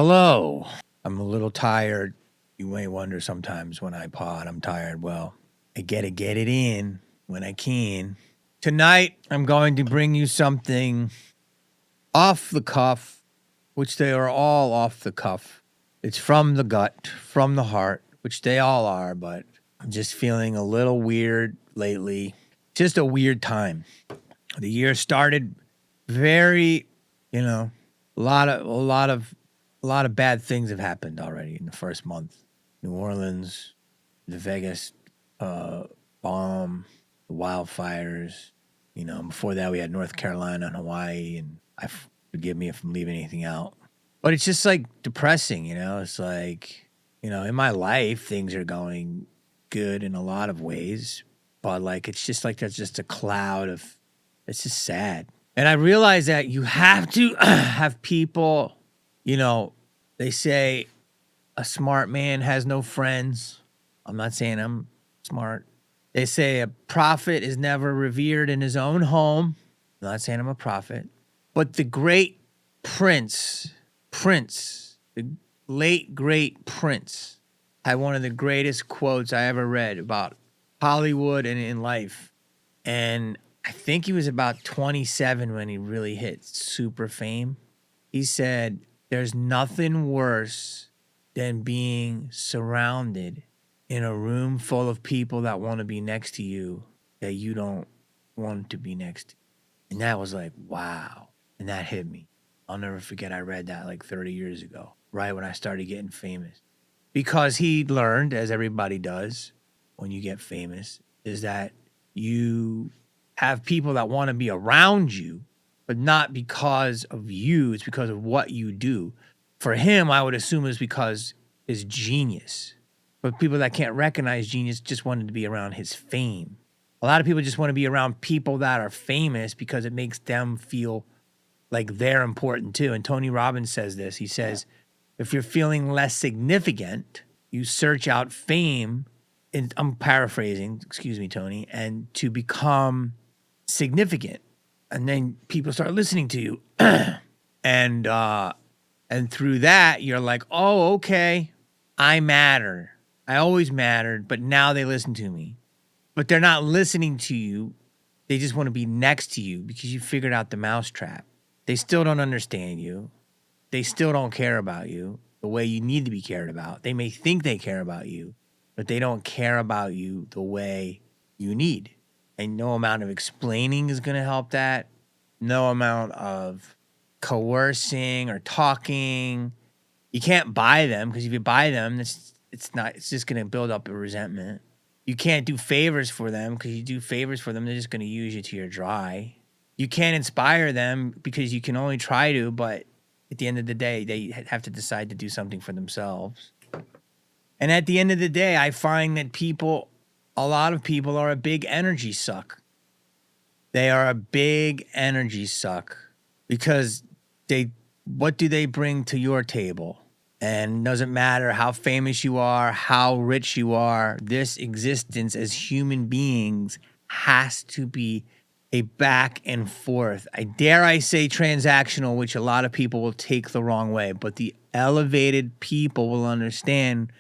Hello. I'm a little tired. You may wonder sometimes when I pod, I'm tired. Well, I gotta get it in when I can. Tonight, I'm going to bring you something off the cuff, which they are all off the cuff. It's from the gut, from the heart, which they all are, but I'm just feeling a little weird lately. Just a weird time. The year started very, a lot of bad things have happened already in the first month. New Orleans, the Vegas bomb, the wildfires. Before that we had North Carolina and Hawaii, and forgive me if I'm leaving anything out. But it's just like depressing, It's like, in my life things are going good in a lot of ways, but like it's just like there's just a cloud of it's just sad. And I realize that you have to have people, they say a smart man has no friends. I'm not saying I'm smart. They say a prophet is never revered in his own home. I'm not saying I'm a prophet. But the great Prince, the late great Prince, had one of the greatest quotes I ever read about Hollywood and in life. And I think he was about 27 when he really hit super fame. He said, "There's nothing worse than being surrounded in a room full of people that want to be next to you that you don't want to be next to." And that was like, wow. And that hit me. I'll never forget I read that like 30 years ago, right when I started getting famous. Because he learned, as everybody does when you get famous, is that you have people that want to be around you, but not because of you. It's because of what you do. For him, I would assume it's because his genius. But people that can't recognize genius just wanted to be around his fame. A lot of people just want to be around people that are famous because it makes them feel like they're important too. And Tony Robbins says this. He says, if you're feeling less significant, you search out fame, and I'm paraphrasing, excuse me, Tony, and to become significant. And then people start listening to you. And through that, you're like, oh, okay, I matter. I always mattered, but now they listen to me. But they're not listening to you. They just want to be next to you because you figured out the mousetrap. They still don't understand you. They still don't care about you the way you need to be cared about. They may think they care about you, but they don't care about you the way you need. And no amount of explaining is going to help that. No amount of coercing or talking. You can't buy them, because if you buy them, it's just going to build up a resentment. You can't do favors for them, because you do favors for them, they're just going to use you till you're dry. You can't inspire them because you can only try to, but at the end of the day, they have to decide to do something for themselves. And at the end of the day, I find that a lot of people are a big energy suck. They are a big energy suck because what do they bring to your table? And it doesn't matter how famous you are, how rich you are, this existence as human beings has to be a back and forth. I dare say transactional, which a lot of people will take the wrong way, but the elevated people will understand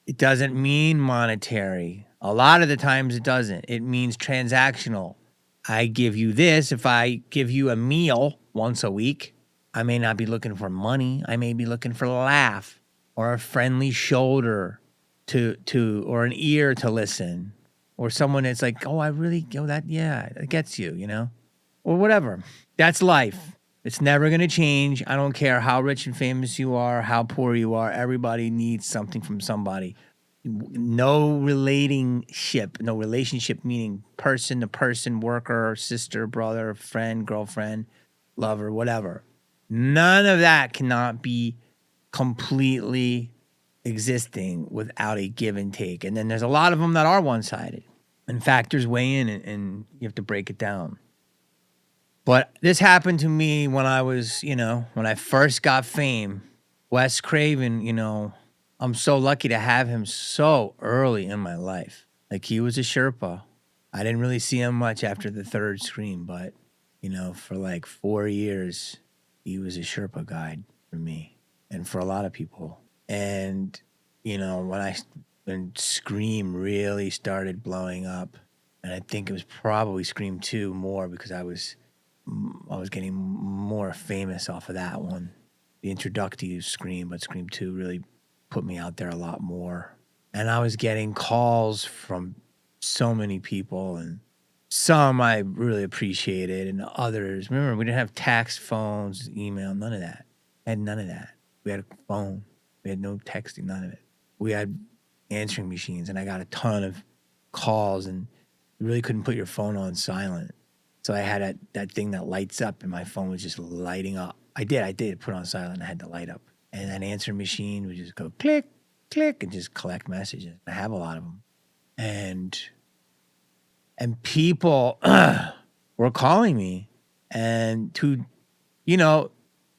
it doesn't mean monetary. A lot of the times it doesn't. It means transactional. I give you this. If I give you a meal once a week, I may not be looking for money. I may be looking for a laugh or a friendly shoulder or an ear to listen, or someone that's like, oh, it gets you, or whatever. That's life. It's never going to change. I don't care how rich and famous you are, how poor you are. Everybody needs something from somebody. No relationship meaning person to person, worker, sister, brother, friend, girlfriend, lover, whatever. None of that cannot be completely existing without a give and take. And then there's a lot of them that are one-sided. And factors weigh in, and you have to break it down. But this happened to me when I was, when I first got fame. Wes Craven, I'm so lucky to have him so early in my life. Like, he was a Sherpa. I didn't really see him much after the third scream, but, for like 4 years, he was a Sherpa guide for me. and for a lot of people. And, when Scream really started blowing up, and I think it was probably Scream 2 more because I was getting more famous off of that one. The introductory Scream, but Scream 2 really put me out there a lot more. And I was getting calls from so many people, and some I really appreciated, and others. Remember, we didn't have text, phones, email, none of that. I had none of that. We had a phone. We had no texting, none of it. We had answering machines, and I got a ton of calls, and you really couldn't put your phone on silent. So I had that thing that lights up, and my phone was just lighting up. I did put on silent. I had to light up. And that answering machine would just go click, click, and just collect messages. I have a lot of them. And people were calling me, and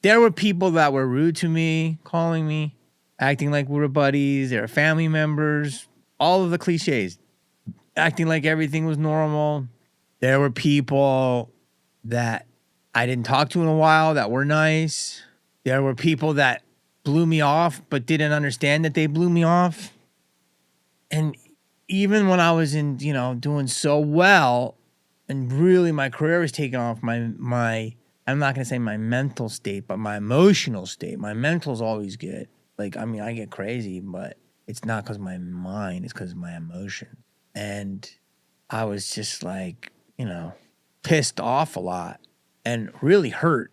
there were people that were rude to me, calling me, acting like we were buddies. There were family members, all of the cliches, acting like everything was normal. There were people that I didn't talk to in a while that were nice. There were people that blew me off but didn't understand that they blew me off. And even when I was doing so well and really my career was taking off, my I'm not going to say my mental state, but my emotional state. My mental's always good. I get crazy, but it's not because of my mind. It's because of my emotion. And I was just pissed off a lot and really hurt,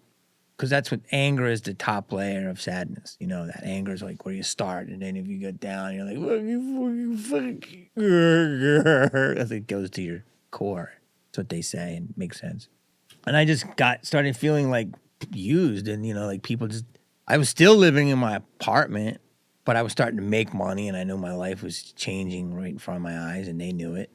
because that's what anger is, the top layer of sadness. That anger is where you start. And then if you get down, you're like, as it goes to your core. That's what they say, and it makes sense. And I just started feeling used, and people just. I was still living in my apartment, but I was starting to make money, and I knew my life was changing right in front of my eyes, and they knew it.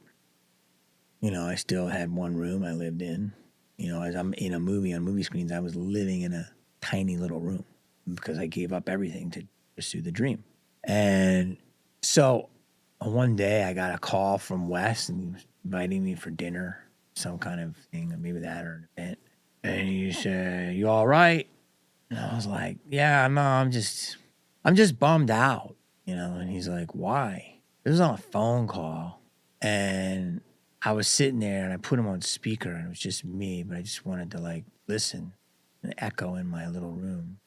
I still had one room I lived in. As I'm in a movie on movie screens, I was living in a tiny little room because I gave up everything to pursue the dream. And so one day I got a call from Wes, and he was inviting me for dinner, some kind of thing, or maybe that or an event. And he said, "You all right?" And I was like, "Yeah, no, I'm just bummed out, And he's like, "Why?" It was on a phone call, and I was sitting there, and I put him on speaker, and it was just me, but I just wanted to listen and echo in my little room.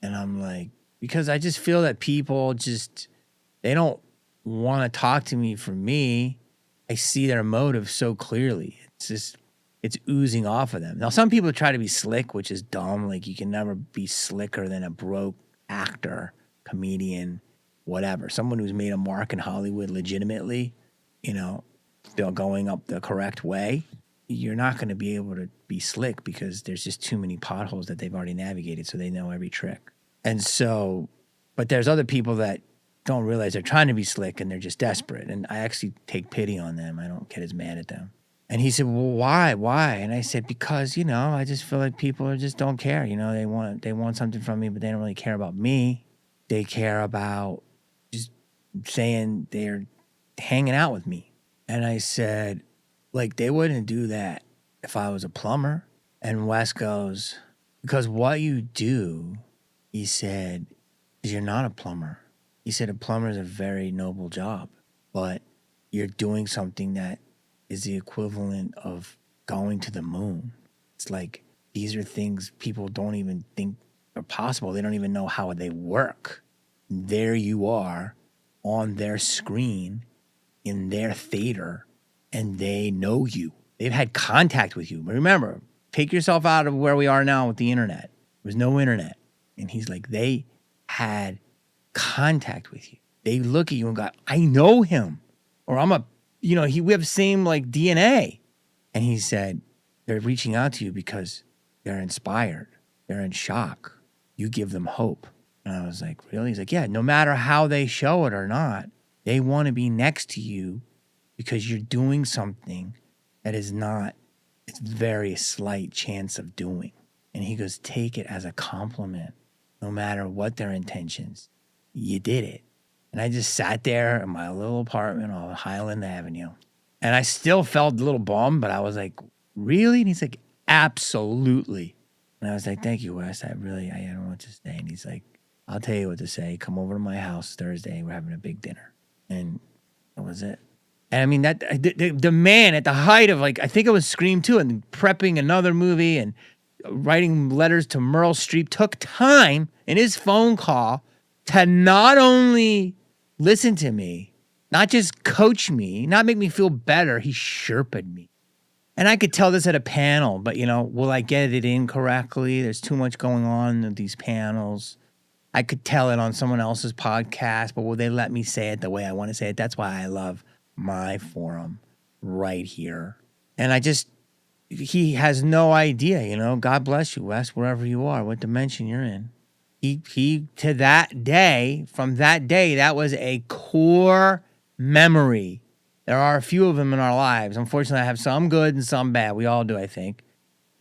And I'm like, because I just feel that people they don't want to talk to me for me. I see their motive so clearly. It's oozing off of them. Now, some people try to be slick, which is dumb. You can never be slicker than a broke actor, comedian, whatever. Someone who's made a mark in Hollywood legitimately, still going up the correct way. You're not going to be able to be slick because there's just too many potholes that they've already navigated, so they know every trick. And so, but there's other people that don't realize they're trying to be slick, and they're just desperate. And I actually take pity on them. I don't get as mad at them. And he said, "Well, why?" And I said, "Because, I just feel like people just don't care. They want something from me, but they don't really care about me. They care about just saying they're hanging out with me." And I said, they wouldn't do that if I was a plumber. And Wes goes, "Because what you do," he said, "is you're not a plumber." He said, "A plumber is a very noble job, but you're doing something that is the equivalent of going to the moon." It's these are things people don't even think are possible. They don't even know how they work. There you are on their screen in their theater, and they know you. They've had contact with you. But remember, take yourself out of where we are now with the internet. There was no internet. And he's like, they had contact with you. They look at you and go, "I know him." Or we have the same DNA. And he said, they're reaching out to you because they're inspired. They're in shock. You give them hope. And I was like, "Really?" He's like, "Yeah, no matter how they show it or not, they want to be next to you because you're doing something that is not, it's very slight chance of doing." And he goes, "Take it as a compliment. No matter what their intentions, you did it." And I just sat there in my little apartment on Highland Avenue. And I still felt a little bummed, but I was like, "Really?" And he's like, "Absolutely." And I was like, "Thank you, Wes. I don't know what to say." And he's like, I'll tell you what to say. Come over to my house Thursday. We're having a big dinner. And that was it. And I mean, that the man at the height of, like, I think it was Scream 2 and prepping another movie and writing letters to Meryl Streep took time in his phone call to not only listen to me, not just coach me, not make me feel better, he Sherpa'd me. And I could tell this at a panel, but, will I get it in correctly? There's too much going on in these panels. I could tell it on someone else's podcast, but will they let me say it the way I want to say it? That's why I love my forum right here. And he has no idea, God bless you, Wes, wherever you are, what dimension you're in. From that day, that was a core memory. There are a few of them in our lives. Unfortunately, I have some good and some bad. We all do, I think.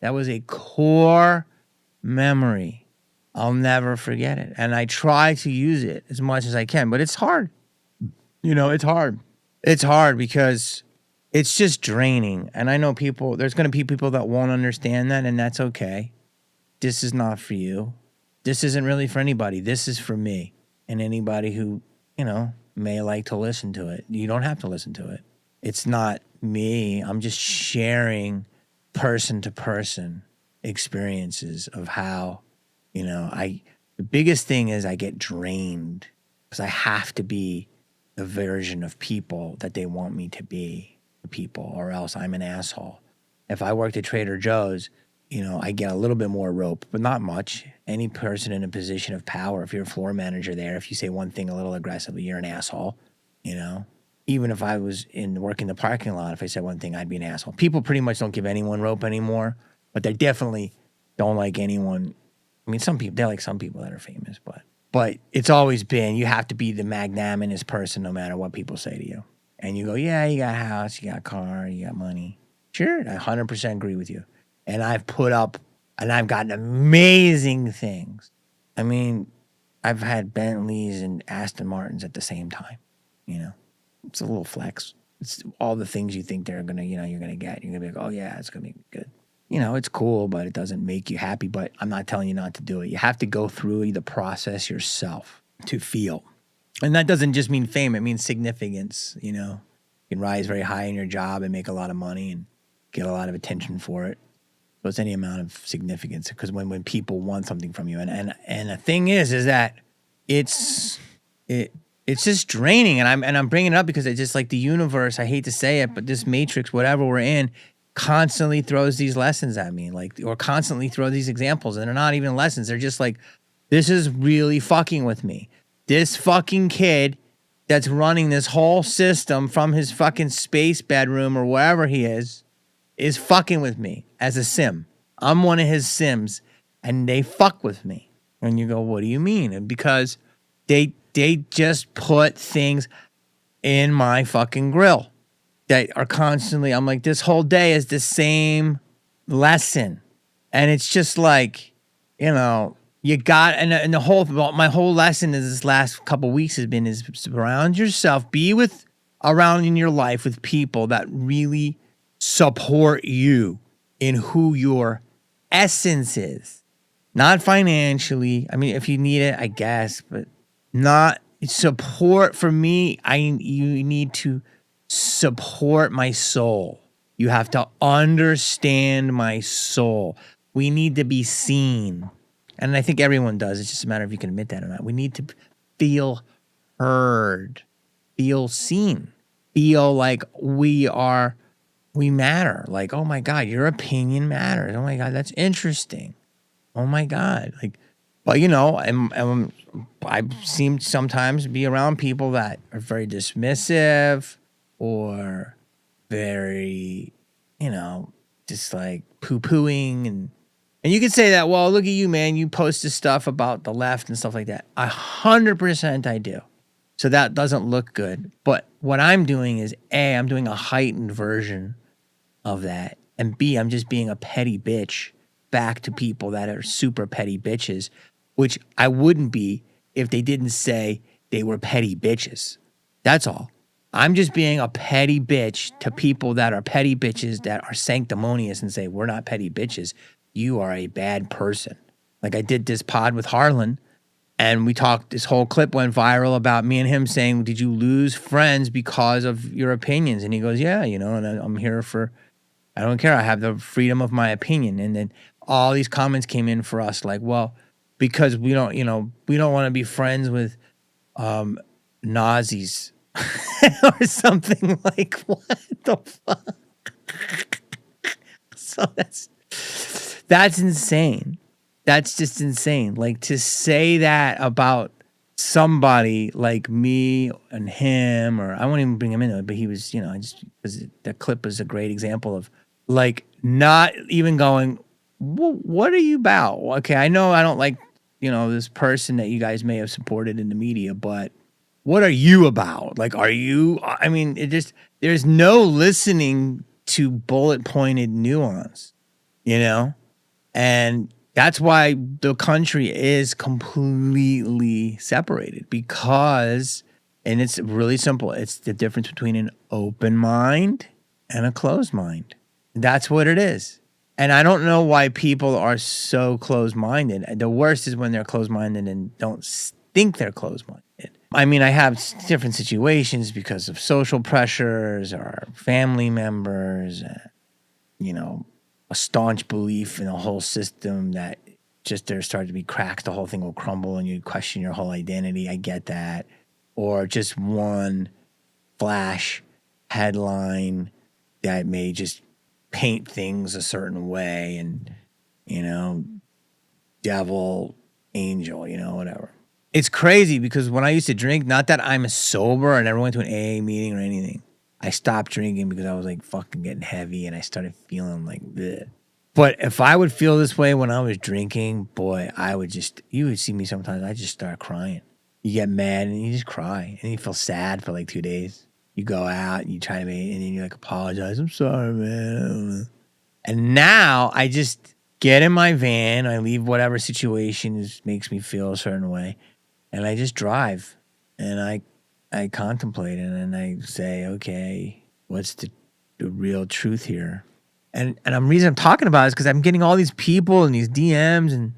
That was a core memory. I'll never forget it. And I try to use it as much as I can, but it's hard. It's hard. It's hard because it's just draining. And I know there's going to be people that won't understand that, and that's okay. This is not for you. This isn't really for anybody. This is for me and anybody who, may like to listen to it. You don't have to listen to it. It's not me. I'm just sharing person to person experiences of how, the biggest thing is I get drained because I have to be the version of people that they want me to be, people, or else I'm an asshole. If I worked at Trader Joe's, I get a little bit more rope, but not much. Any person in a position of power, if you're a floor manager there, if you say one thing a little aggressively, you're an asshole, Even if I was working the parking lot, if I said one thing, I'd be an asshole. People pretty much don't give anyone rope anymore, but they definitely don't like anyone. I mean, some people, they like some people that are famous, but it's always been, you have to be the magnanimous person no matter what people say to you. And you go, yeah, you got a house, you got a car, you got money. Sure, I 100% agree with you. And I've put up, and I've gotten amazing things. I mean, I've had Bentleys and Aston Martins at the same time, It's a little flex. It's all the things you think they're going to, you're going to get. You're going to be like, oh, yeah, it's going to be good. It's cool, but it doesn't make you happy. But I'm not telling you not to do it. You have to go through the process yourself to feel. And that doesn't just mean fame. It means significance, You can rise very high in your job and make a lot of money and get a lot of attention for it. So it's any amount of significance, because when people want something from you. And the thing is that it's just draining. And I'm bringing it up because it's just like the universe, I hate to say it, but this matrix, whatever we're in, constantly throws these lessons at me, or constantly throw these examples, and they're not even lessons. They're just like, this is really fucking with me. This fucking kid that's running this whole system from his fucking space bedroom or wherever he is fucking with me as a sim. I'm one of his sims, and they fuck with me. And you go, what do you mean? And because they just put things in my fucking grill that are constantly, I'm like, this whole day is the same lesson. And it's just like, you got, and my whole lesson is this last couple weeks has been, is surround yourself, be around in your life with people that really support you in who your essence is. Not financially. I mean, if you need it, I guess, but not support. For me, you need to support my soul. You have to understand my soul. We need to be seen. And I think everyone does. It's just a matter of you can admit that or not. We need to feel heard, feel seen, feel like we matter. Like, oh my God, your opinion matters. Oh my God, that's interesting. Oh my God. But I seem to sometimes be around people that are very dismissive or very, just like poo-pooing. And you can say that, well, look at you, man. You post this stuff about the left and stuff like that. 100% I do. So that doesn't look good. But what I'm doing is, A, I'm doing a heightened version of that. And B, I'm just being a petty bitch back to people that are super petty bitches, which I wouldn't be if they didn't say they were petty bitches. That's all. I'm just being a petty bitch to people that are petty bitches that are sanctimonious and say, we're not petty bitches. You are a bad person. Like I did this pod with Harlan, And we talked, this whole clip went viral about me and him saying, did you lose friends because of your opinions? And he goes, yeah, and I'm here for, I don't care. I have the freedom of my opinion. And then all these comments came in for us like, well, because we don't want to be friends with Nazis or something like, what the fuck? So that's insane. That's just insane. Like, to say that about somebody like me and him, or I won't even bring him into it, but he was, because that clip is a great example of like not even going, well, what are you about? Okay, I know I don't like, this person that you guys may have supported in the media, but what are you about? Like, there's no listening to bullet pointed nuance, and that's why the country is completely separated, because, and it's really simple, it's the difference between an open mind and a closed mind. That's what it is. And I don't know why people are so closed-minded. The worst is when they're closed-minded and don't think they're closed-minded. I mean, I have different situations because of social pressures or family members, a staunch belief in a whole system that just there started to be cracks, the whole thing will crumble and you question your whole identity. I get that. Or just one flash headline that may just paint things a certain way and, devil, angel, whatever. It's crazy because when I used to drink, not that I'm sober, I never went to an AA meeting or anything. I stopped drinking because I was like fucking getting heavy and I started feeling like bleh. But if I would feel this way when I was drinking, boy, you would see me sometimes, I just start crying. You get mad and you just cry and you feel sad for like 2 days. You go out and you try to make, and then you like apologize. I'm sorry, man. And now I just get in my van. I leave whatever situation makes me feel a certain way. And I just drive and I contemplate it and I say, okay, what's the real truth here? And the reason I'm talking about it is because I'm getting all these people and these DMs and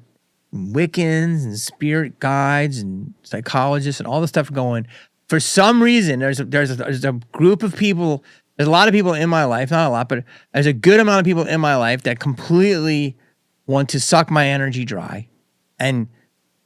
Wiccans and spirit guides and psychologists and all this stuff going. For some reason, there's a group of people. There's a lot of people in my life, not a lot, but there's a good amount of people in my life that completely want to suck my energy dry, and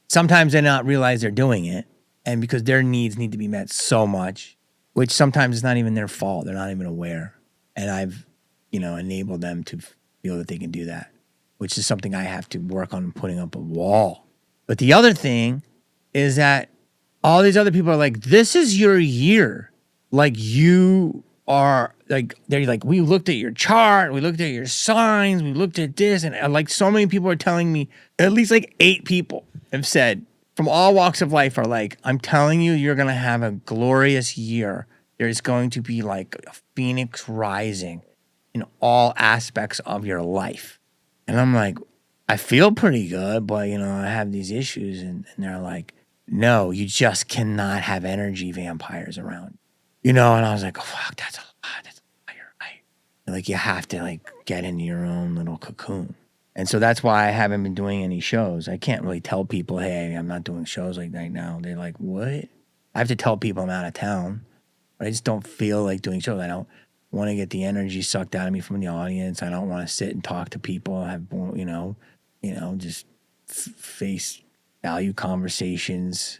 sometimes they not realize they're doing it, and because their needs need to be met so much, which sometimes it's not even their fault. They're not even aware, and I've, enabled them to feel that they can do that, which is something I have to work on putting up a wall. But the other thing is that all these other people are like, this is your year. Like, you are like, they're like, we looked at your chart, we looked at your signs, we looked at this. And like, so many people are telling me, at least like 8 people have said from all walks of life are like, I'm telling you, you're going to have a glorious year. There's going to be like a phoenix rising in all aspects of your life. And I'm like, I feel pretty good, but I have these issues. And they're like, no, you just cannot have energy vampires around. And I was like, oh, fuck, that's a lot. That's a lot. You're right. Like, you have to like get into your own little cocoon. And so that's why I haven't been doing any shows. I can't really tell people, hey, I'm not doing shows like that now. They're like, what? I have to tell people I'm out of town, but I just don't feel like doing shows. I don't want to get the energy sucked out of me from the audience. I don't want to sit and talk to people, have, just face value conversations.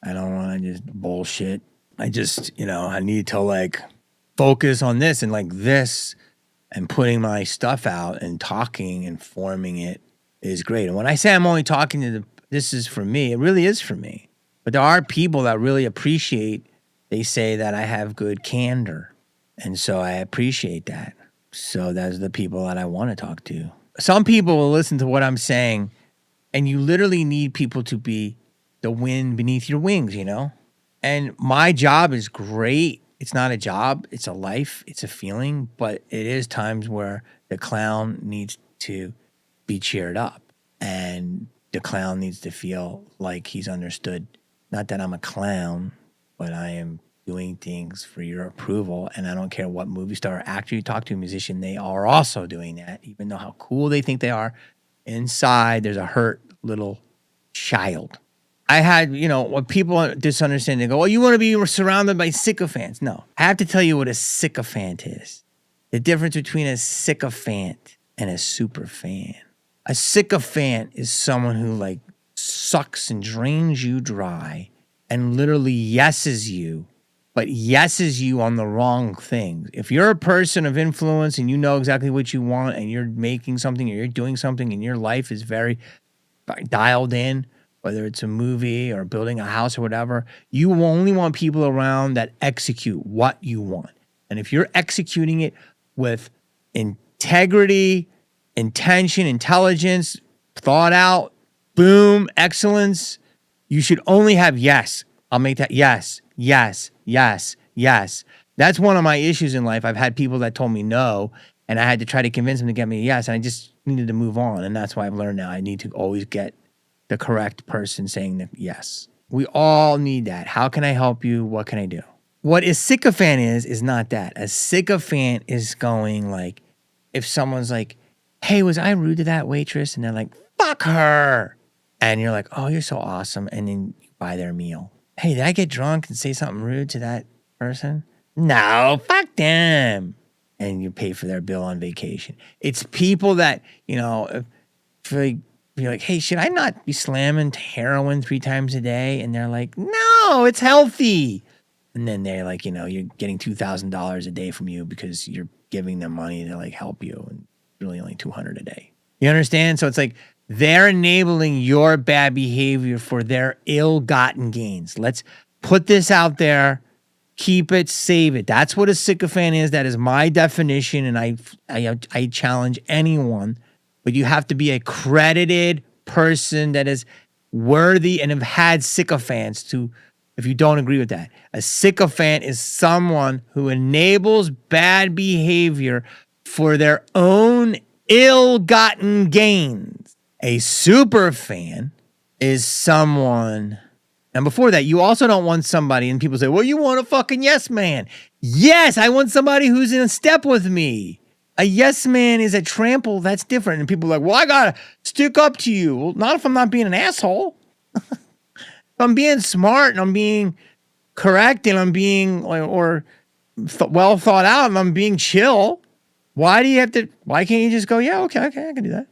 I don't want to just bullshit. I just, I need to like focus on this and like this, and putting my stuff out and talking and forming it is great. And when I say I'm only talking to this is for me, it really is for me. But there are people that really appreciate, they say that I have good candor. And so I appreciate that. So those are the people that I want to talk to. Some people will listen to what I'm saying, and you literally need people to be the wind beneath your wings, And my job is great. It's not a job. It's a life. It's a feeling. But it is times where the clown needs to be cheered up. And the clown needs to feel like he's understood. Not that I'm a clown, but I am doing things for your approval. And I don't care what movie star or actor you talk to, a musician, they are also doing that. Even though how cool they think they are, inside there's a hurt little child I had, what people misunderstand, they go, well, you want to be surrounded by sycophants. No, I have to tell you what a sycophant is. The difference between a sycophant and a super fan. A sycophant is someone who like sucks and drains you dry and literally yeses you, but yeses you on the wrong things. If you're a person of influence and you know exactly what you want and you're making something or you're doing something and your life is very dialed in, whether it's a movie or building a house or whatever, you only want people around that execute what you want. And if you're executing it with integrity, intention, intelligence, thought out, boom, excellence, you should only have yes. I'll make that yes, yes, yes, yes. That's one of my issues in life. I've had people that told me no, and I had to try to convince them to get me a yes, and I just needed to move on. And that's why I've learned now I need to always get the correct person saying that yes. We all need that. How can I help you? What can I do? What a sycophant is not that. A sycophant is going like, if someone's like, hey, was I rude to that waitress? And they're like, fuck her. And you're like, oh, you're so awesome. And then you buy their meal. Hey, did I get drunk and say something rude to that person? No, fuck them. And you pay for their bill on vacation. It's people that, you're like, hey, should I not be slamming heroin 3 times a day? And they're like, no, it's healthy. And then they're like, you're getting $2,000 a day from you because you're giving them money to like help you. And really only $200 a day. You understand? So it's like they're enabling your bad behavior for their ill-gotten gains. Let's put this out there. Keep it, save it. That's what a sycophant is. That is my definition. And I challenge anyone. But you have to be a credited person that is worthy and have had sycophants to, if you don't agree with that. A sycophant is someone who enables bad behavior for their own ill-gotten gains. A super fan is someone, and before that, you also don't want somebody, and people say, well, you want a fucking yes man. Yes, I want somebody who's in step with me. A yes man is a trample. That's different. And people are like, well, I got to stick up to you. Well, not if I'm not being an asshole. If I'm being smart and I'm being correct and I'm being well thought out and I'm being chill, why can't you just go, yeah, okay, I can do that.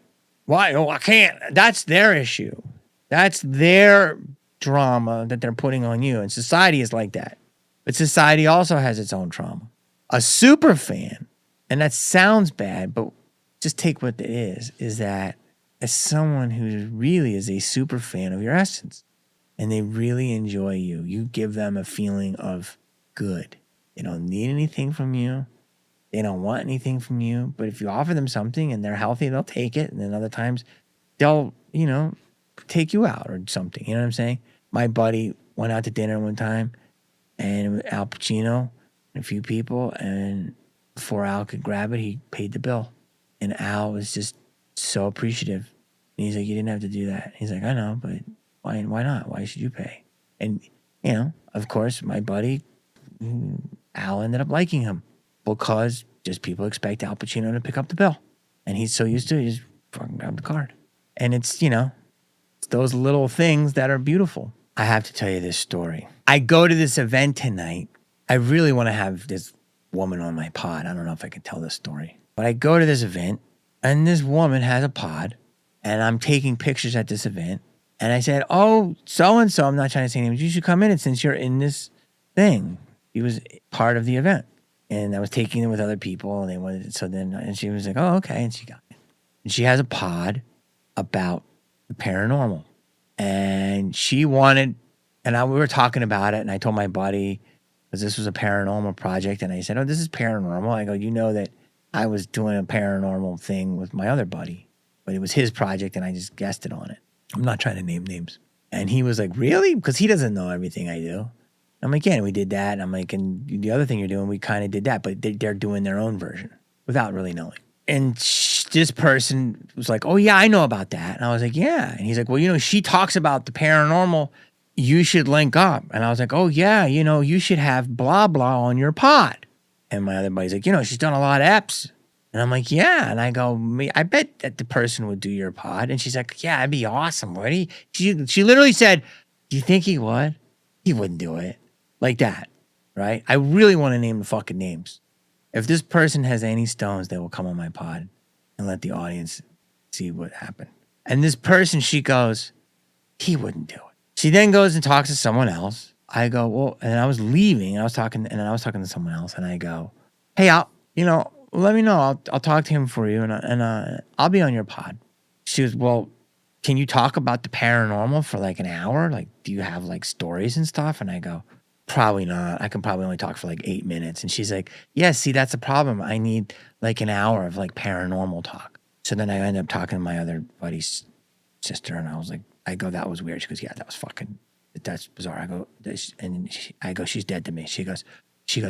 Why? Oh, I can't. That's their issue. That's their drama that they're putting on you. And society is like that. But society also has its own trauma. A super fan, and that sounds bad, but just take what it is that as someone who really is a super fan of your essence and they really enjoy you, you give them a feeling of good. They don't need anything from you. They don't want anything from you. But if you offer them something and they're healthy, they'll take it. And then other times they'll, take you out or something. You know what I'm saying? My buddy went out to dinner one time and Al Pacino and a few people, and before Al could grab it, he paid the bill. And Al was just so appreciative. And he's like, you didn't have to do that. He's like, I know, but why not? Why should you pay? And, of course, my buddy, Al ended up liking him because just people expect Al Pacino to pick up the bill. And he's so used to it, he just fucking grabbed the card. And it's, it's those little things that are beautiful. I have to tell you this story. I go to this event tonight. I really want to have this woman on my pod. I don't know if I can tell this story. But I go to this event, and this woman has a pod, and I'm taking pictures at this event. And I said, oh, so-and-so, I'm not trying to say names, you should come in, and since you're in this thing. He was part of the event. And I was taking them with other people, and they wanted it. And she was like, oh, okay. And she got it. And she has a pod about the paranormal. And she wanted, we were talking about it, and I told my buddy, because this was a paranormal project, and I said, oh, this is paranormal. I go, you know that I was doing a paranormal thing with my other buddy, but it was his project, and I just guessed it on it. I'm not trying to name names. And he was like, really? Because he doesn't know everything I do. I'm like, yeah, we did that. And I'm like, and the other thing you're doing, we kind of did that, but they're doing their own version without really knowing. And this person was like, oh, yeah, I know about that. And I was like, yeah. And he's like, well, she talks about the paranormal. You should link up. And I was like, oh, yeah, you should have blah, blah on your pod. And my other buddy's like, she's done a lot of EPs. And I'm like, yeah. And I go, I bet that the person would do your pod. And she's like, yeah, that'd be awesome, Woody. She literally said, Do you think he would? He wouldn't do it like that, right? I really want to name the fucking names. If this person has any stones, they will come on my pod and let the audience see what happened. And this person, she goes, he wouldn't do it. She then goes and talks to someone else. I go, well, and I was leaving. I was talking to someone else, and I go, hey, let me know. I'll talk to him for you, and I'll be on your pod. She goes, well, can you talk about the paranormal for like an hour? Like, do you have like stories and stuff? And I go, probably not. I can probably only talk for like 8 minutes. And she's like, yeah, see, that's a problem. I need like an hour of like paranormal talk. So then I end up talking to my other buddy's sister, and I go, that was weird. She goes, yeah, that's bizarre. I go, she's dead to me. She goes,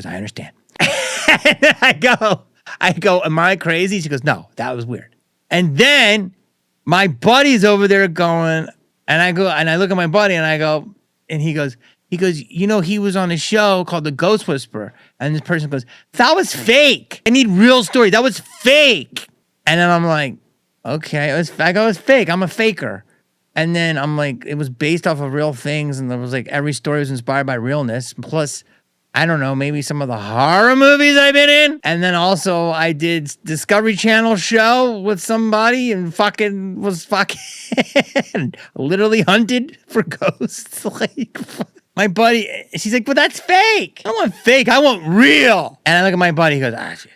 I understand. And I go, am I crazy? She goes, no, that was weird. And then my buddy's over there going, and I go, and I look at my buddy, and I go, and he goes, he was on a show called The Ghost Whisperer. And this person goes, that was fake. I need real story. That was fake. And then I'm like, okay, it was fake. I'm a faker. And then I'm like, it was based off of real things. And there was like, every story was inspired by realness. Plus, I don't know, maybe some of the horror movies I've been in. And then also I did Discovery Channel show with somebody and was literally hunted for ghosts. Like, my buddy, she's like, but that's fake. I don't want fake. I want real. And I look at my buddy, he goes, shit.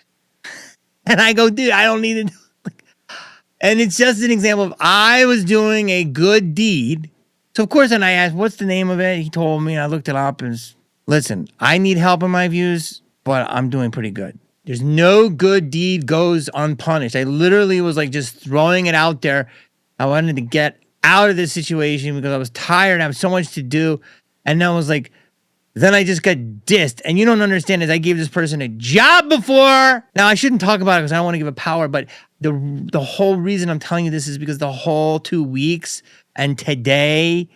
And I go, dude, I don't need it. And it's just an example of I was doing a good deed. So, of course, and I asked, what's the name of it? He told me, and I looked it up. And listen, I need help in my views, but I'm doing pretty good. There's no good deed goes unpunished. I literally was like just throwing it out there. I wanted to get out of this situation because I was tired. I have so much to do. And then I was like, then I just got dissed. And you don't understand is I gave this person a job before. Now, I shouldn't talk about it because I don't want to give it power, but the whole reason I'm telling you this is because the whole 2 weeks and today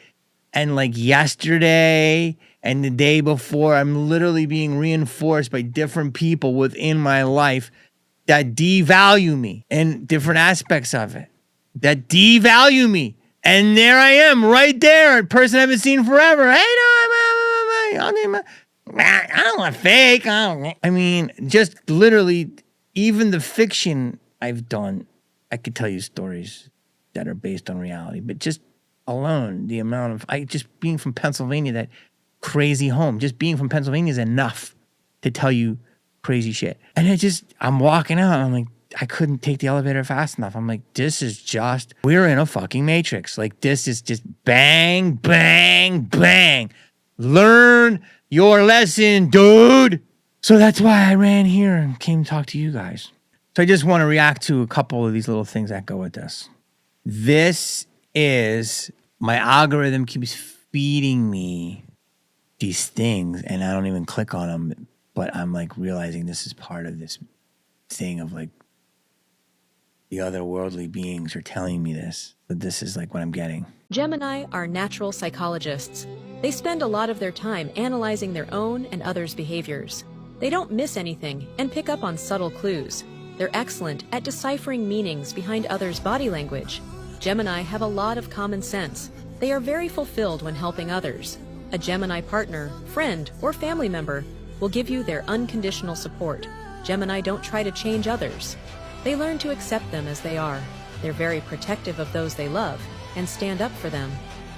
and like yesterday and the day before, I'm literally being reinforced by different people within my life that devalue me in different aspects of it, that devalue me. And there I am right there, a person I haven't seen forever. Hey, I don't want fake. I mean, just literally, even the fiction I've done, I could tell you stories that are based on reality, but just alone, the amount of, just being from Pennsylvania, that crazy home, just being from Pennsylvania is enough to tell you crazy shit. And I'm walking out, and I'm like, I couldn't take the elevator fast enough. I'm like, we're in a fucking matrix. Like, this is just bang, bang, bang. Learn your lesson, dude. So that's why I ran here and came to talk to you guys. So I just want to react to a couple of these little things that go with this. This is, my algorithm keeps feeding me these things, and I don't even click on them, but I'm like realizing this is part of this thing of like, the otherworldly beings are telling me this, but this is like what I'm getting. Gemini are natural psychologists. They spend a lot of their time analyzing their own and others' behaviors. They don't miss anything and pick up on subtle clues. They're excellent at deciphering meanings behind others' body language. Gemini have a lot of common sense. They are very fulfilled when helping others. A Gemini partner, friend, or family member will give you their unconditional support. Gemini don't try to change others. They learn to accept them as they are. They're very protective of those they love and stand up for them.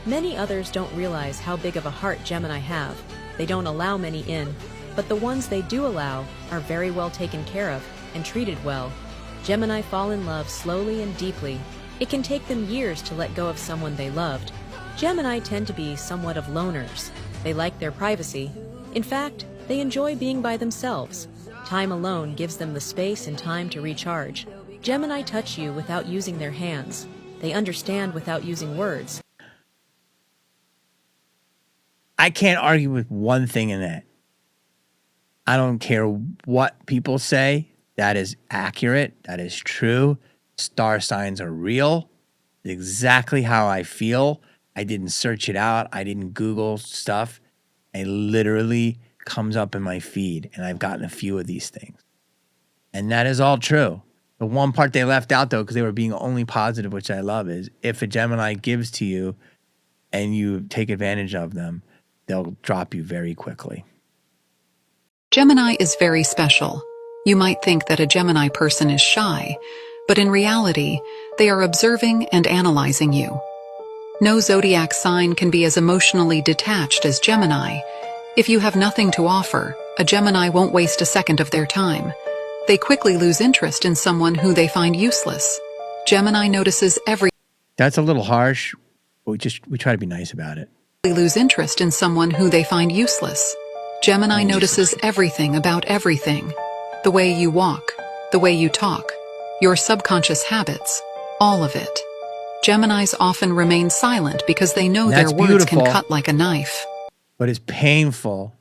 Many others don't realize how big of a heart Gemini have. They don't allow many in, but the ones they do allow are very well taken care of and treated well. Gemini fall in love slowly and deeply. It can take them years to let go of someone they loved. Gemini tend to be somewhat of loners. They like their privacy. In fact, they enjoy being by themselves. Time alone gives them the space and time to recharge. Gemini touch you without using their hands. They understand without using words. I can't argue with one thing in that. I don't care what people say. That is accurate. That is true. Star signs are real. Exactly how I feel. I didn't search it out. I didn't Google stuff. It literally comes up in my feed, and I've gotten a few of these things. And that is all true. The one part they left out, though, because they were being only positive, which I love, is if a Gemini gives to you and you take advantage of them, they'll drop you very quickly. Gemini is very special. You might think that a Gemini person is shy, but in reality, they are observing and analyzing you. No zodiac sign can be as emotionally detached as Gemini. If you have nothing to offer, a Gemini won't waste a second of their time. They quickly lose interest in someone who they find useless. Gemini notices That's a little harsh, but we try to be nice about it. lose interest in someone who they find useless. Gemini notices everything about everything. The way you walk, the way you talk, your subconscious habits, all of it. Geminis often remain silent because they know their words can cut like a knife. But it's painful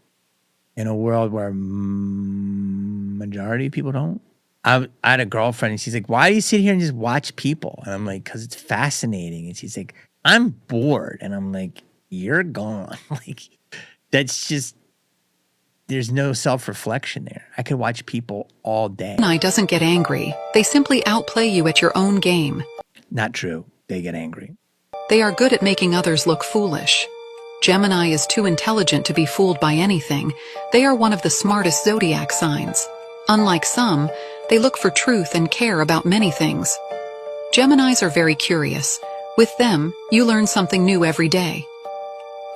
in a world where majority of people don't. I had a girlfriend and she's like, why do you sit here and just watch people? And I'm like, because it's fascinating. And she's like, I'm bored. And I'm like, you're gone. Like, that's just, there's no self-reflection there. I could watch people all day. Gemini doesn't get angry. They simply outplay you at your own game. Not true. They get angry. They are good at making others look foolish. Gemini is too intelligent to be fooled by anything. They are one of the smartest zodiac signs. Unlike some, they look for truth and care about many things. Geminis are very curious. With them, you learn something new every day.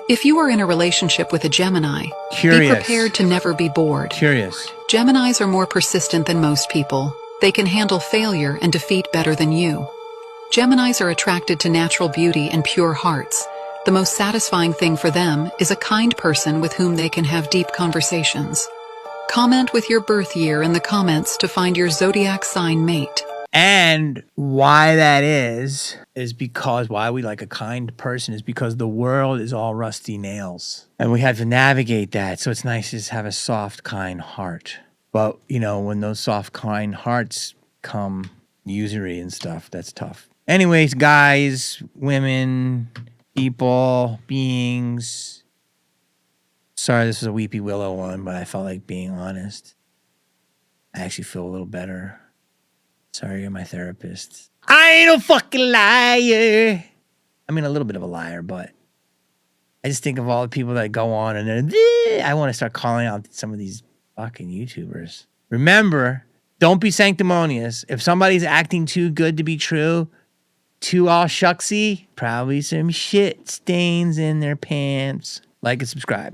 If you are in a relationship with a Gemini, be prepared to never be bored. Geminis are more persistent than most people. They can handle failure and defeat better than you. Geminis are attracted to natural beauty and pure hearts. The most satisfying thing for them is a kind person with whom they can have deep conversations. Comment with your birth year in the comments to find your zodiac sign mate. And why that is because why we like a kind person is because the world is all rusty nails. And we have to navigate that. So it's nice to just have a soft, kind heart. But, you know, when those soft, kind hearts come usury and stuff, that's tough. Anyways, guys, women, people, beings. Sorry, this was a Weepy Willow one, but I felt like being honest. I actually feel a little better. Sorry, you're my therapist. I ain't a fucking liar. I mean, a little bit of a liar, but I just think of all the people that go on and then I want to start calling out some of these fucking YouTubers. Remember, don't be sanctimonious. If somebody's acting too good to be true, too all shucksy, probably some shit stains in their pants. Like and subscribe.